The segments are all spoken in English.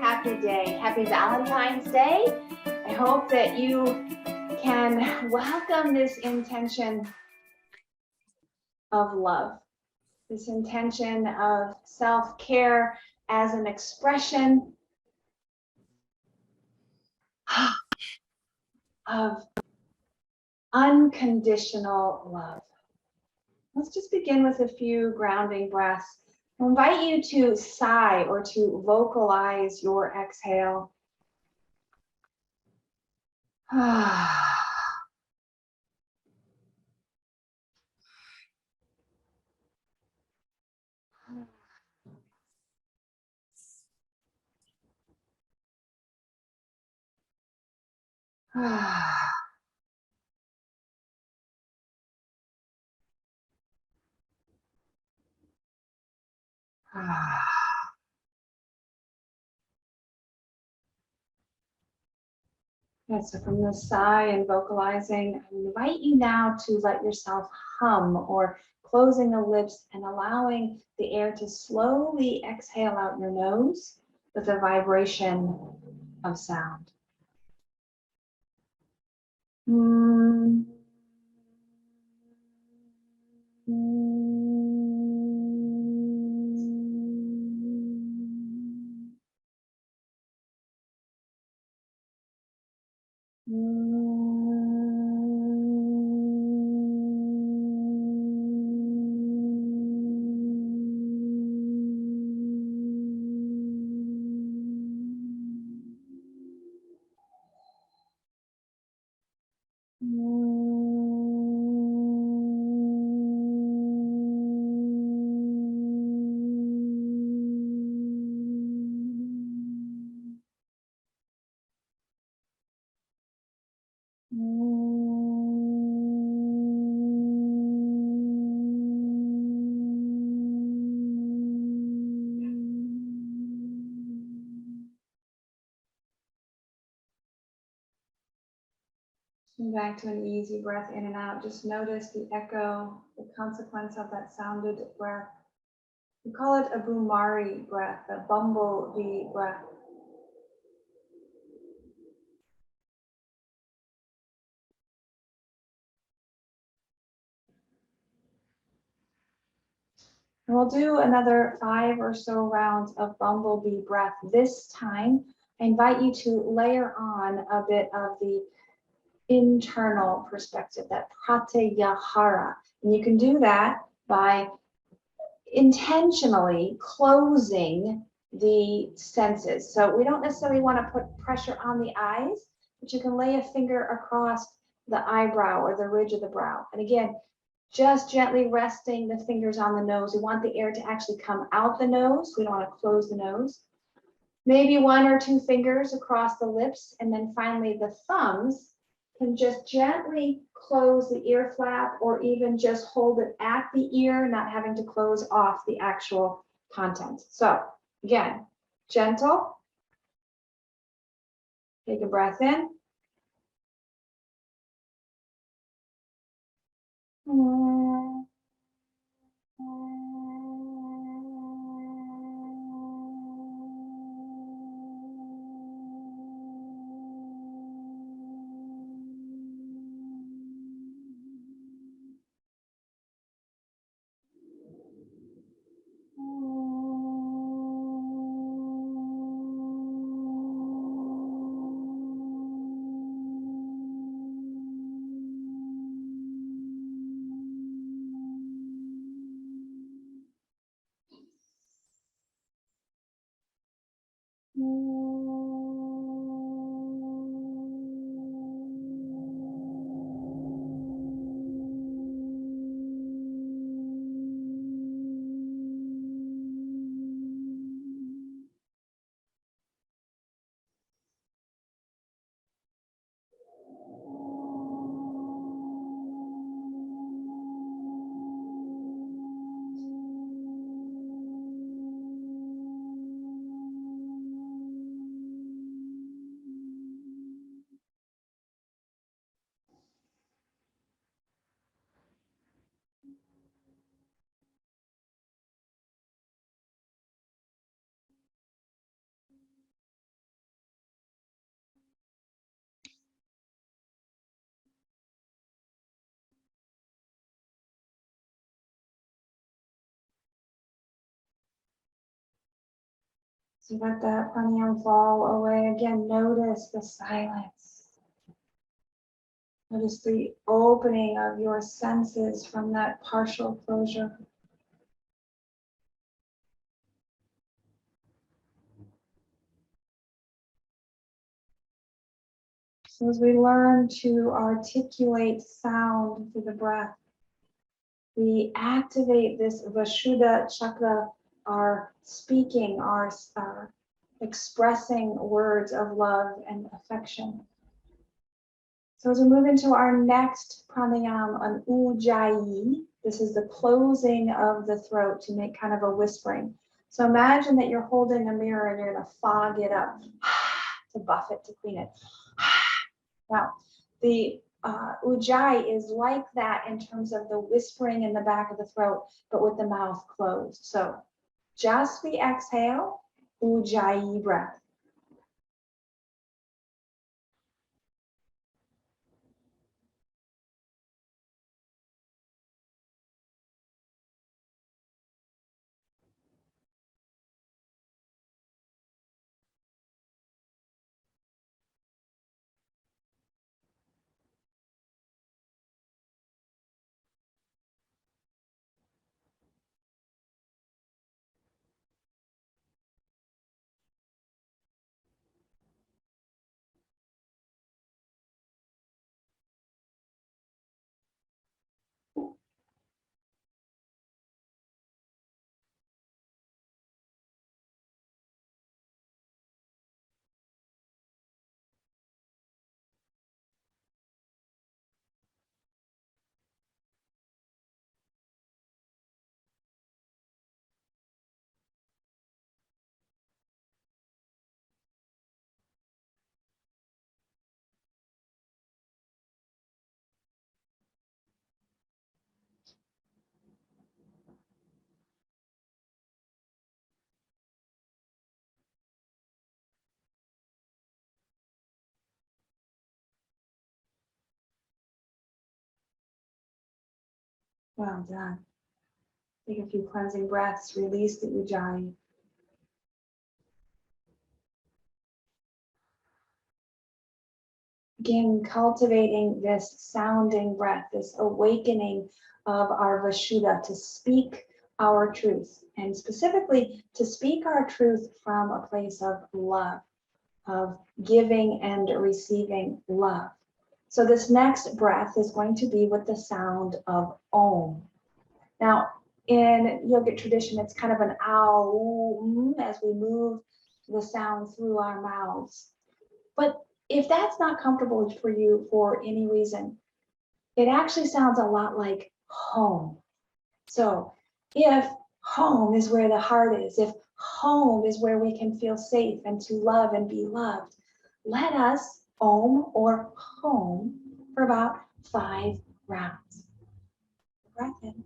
Happy day. Happy Valentine's Day. I hope that you can welcome this intention of love, this intention of self-care as an expression of unconditional love. Let's just begin with a few grounding breaths. I invite you to sigh or to vocalize your exhale. Okay, so from the sigh and vocalizing, I invite you now to let yourself hum, or closing the lips and allowing the air to slowly exhale out your nose with a vibration of sound. Back to an easy breath in and out. Just notice the echo, the consequence of that sounded breath. We call it a Bhumari breath, a bumblebee breath. And we'll do another 5 or so rounds of bumblebee breath. This time, I invite you to layer on a bit of the internal perspective, that pratyahara. And you can do that by intentionally closing the senses. So we don't necessarily want to put pressure on the eyes, but you can lay a finger across the eyebrow or the ridge of the brow. And again, just gently resting the fingers on the nose. We want the air to actually come out the nose. We don't want to close the nose. Maybe 1 or 2 fingers across the lips. And then finally the thumbs can just gently close the ear flap, or even just hold it at the ear, not having to close off the actual content. So again, gentle. Take a breath in. So let that pranayama fall away. Again, notice the silence. Notice the opening of your senses from that partial closure. So as we learn to articulate sound through the breath, we activate this Vashuddha chakra, our speaking, our expressing words of love and affection. So as we move into our next pranayama, an ujjayi, this is the closing of the throat to make kind of a whispering. So imagine that you're holding a mirror and you're going to fog it up to buff it, to clean it. Now, the ujjayi is like that in terms of the whispering in the back of the throat, but with the mouth closed. So just the exhale, ujjayi breath. Well done. Take a few cleansing breaths, release the ujjayi. Again, cultivating this sounding breath, this awakening of our Vashuddha to speak our truth, and specifically to speak our truth from a place of love, of giving and receiving love. So this next breath is going to be with the sound of Om. Now, in yogic tradition, it's kind of an ow as we move the sound through our mouths. But if that's not comfortable for you for any reason, it actually sounds a lot like home. So if home is where the heart is, if home is where we can feel safe and to love and be loved, let us om or home for about 5 rounds. Breath in.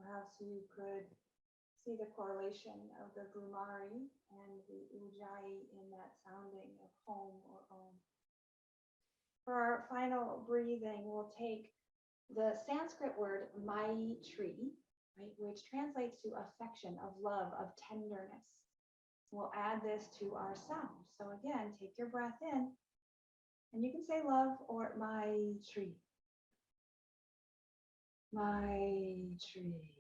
Perhaps you could see the correlation of the Bhumari and the Ujjayi in that sounding of home or om. For our final breathing, we'll take the Sanskrit word Maitri, right, which translates to affection, of love, of tenderness. We'll add this to our sound. So again, take your breath in, and you can say love or Maitri. Maitri.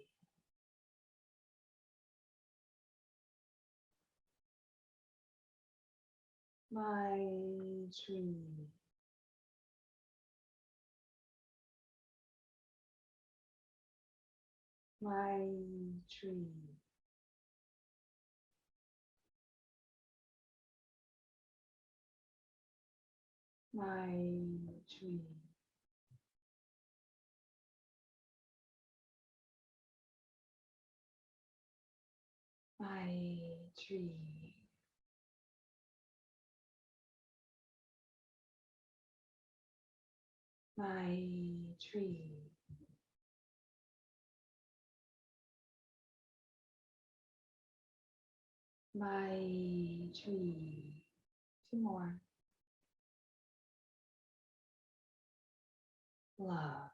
Maitri. Maitri. Maitri. Maitri. Maitri. Maitri. Two more. Love.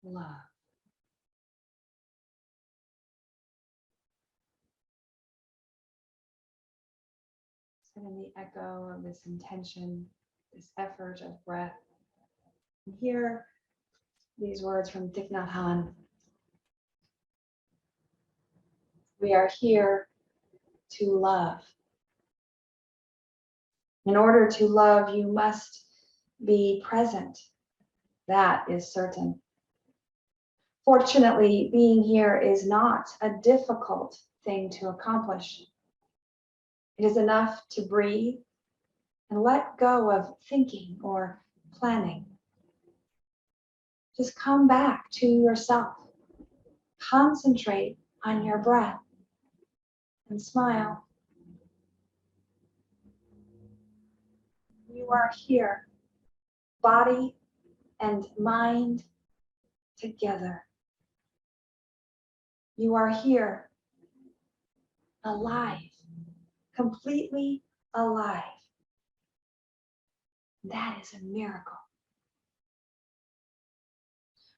Love. Sit in the echo of this intention, this effort of breath. And hear these words from Thich Nhat Hanh. We are here to love. In order to love, you must be present. That is certain. Fortunately, being here is not a difficult thing to accomplish. It is enough to breathe and let go of thinking or planning. Just come back to yourself. Concentrate on your breath and smile. You are here, body and mind together. You are here, alive, completely alive. That is a miracle.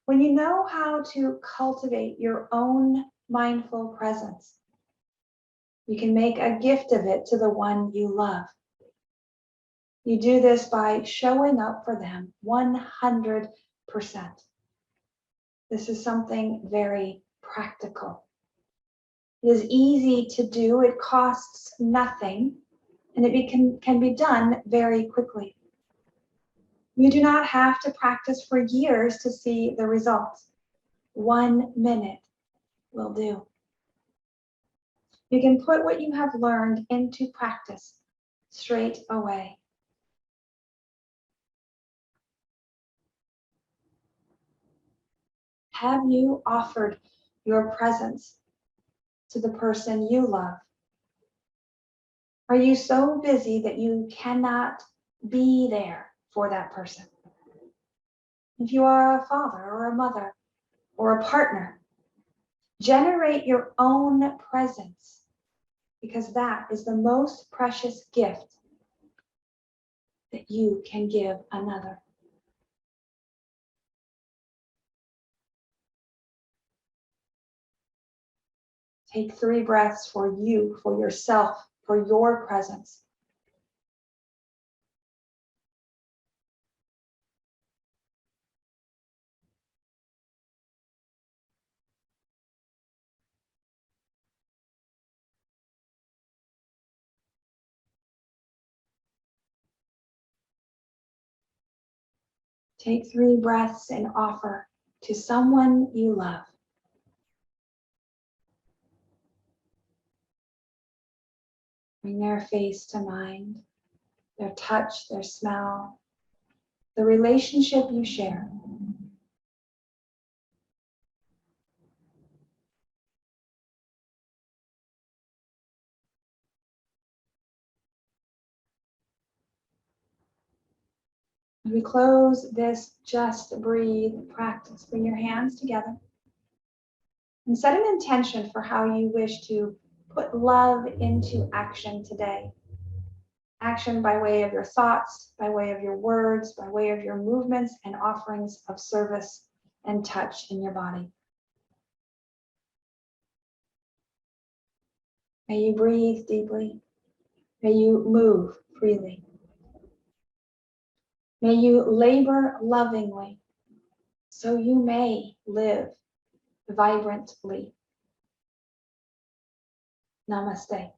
When you know how to cultivate your own mindful presence, you can make a gift of it to the one you love. You do this by showing up for them 100%. This is something very practical. It is easy to do, it costs nothing, and it can be done very quickly. You do not have to practice for years to see the results. 1 minute will do. You can put what you have learned into practice straight away. Have you offered your presence to the person you love? Are you so busy that you cannot be there for that person? If you are a father or a mother or a partner, generate your own presence, because that is the most precious gift that you can give another. Take 3 breaths for you, for yourself, for your presence. Take 3 breaths and offer to someone you love. Bring their face to mind, their touch, their smell, the relationship you share. We close this just breathe practice. Bring your hands together and set an intention for how you wish to put love into action today. Action by way of your thoughts, by way of your words, by way of your movements and offerings of service and touch in your body. May you breathe deeply. May you move freely. May you labor lovingly so you may live vibrantly. Namaste.